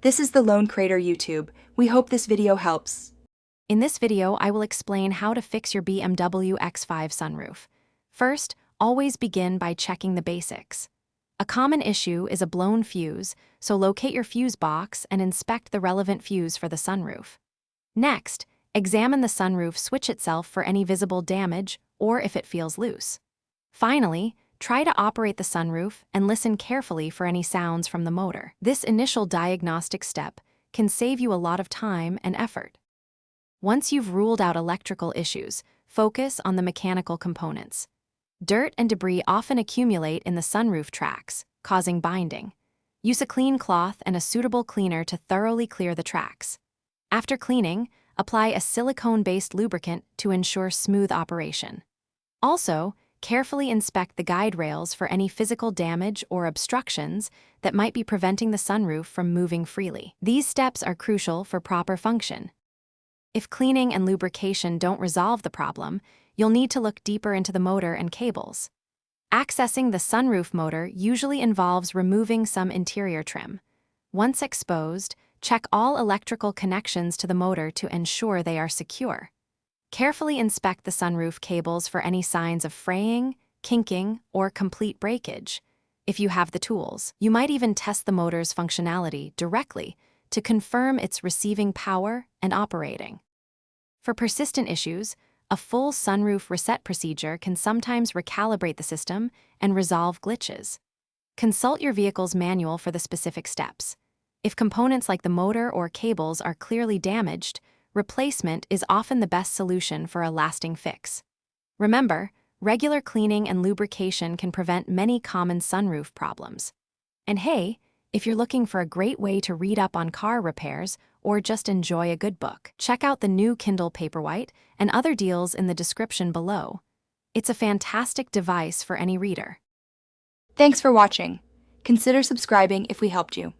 This is the Lone Crater YouTube. We hope this video helps. In this video, I will explain how to fix your BMW X5 sunroof. First, always begin by checking the basics. A common issue is a blown fuse, so locate your fuse box and inspect the relevant fuse for the sunroof. Next, examine the sunroof switch itself for any visible damage or if it feels loose. Finally, try to operate the sunroof and listen carefully for any sounds from the motor. This initial diagnostic step can save you a lot of time and effort. Once you've ruled out electrical issues, focus on the mechanical components. Dirt and debris often accumulate in the sunroof tracks, causing binding. Use a clean cloth and a suitable cleaner to thoroughly clear the tracks. After cleaning, apply a silicone-based lubricant to ensure smooth operation. Also, carefully inspect the guide rails for any physical damage or obstructions that might be preventing the sunroof from moving freely. These steps are crucial for proper function. If cleaning and lubrication don't resolve the problem, you'll need to look deeper into the motor and cables. Accessing the sunroof motor usually involves removing some interior trim. Once exposed, check all electrical connections to the motor to ensure they are secure. Carefully inspect the sunroof cables for any signs of fraying, kinking, or complete breakage. If you have the tools, you might even test the motor's functionality directly to confirm it's receiving power and operating. For persistent issues, a full sunroof reset procedure can sometimes recalibrate the system and resolve glitches. Consult your vehicle's manual for the specific steps. If components like the motor or cables are clearly damaged, replacement is often the best solution for a lasting fix. Remember, regular cleaning and lubrication can prevent many common sunroof problems. And hey, if you're looking for a great way to read up on car repairs or just enjoy a good book, check out the new Kindle Paperwhite and other deals in the description below. It's a fantastic device for any reader. Thanks for watching. Consider subscribing if we helped you.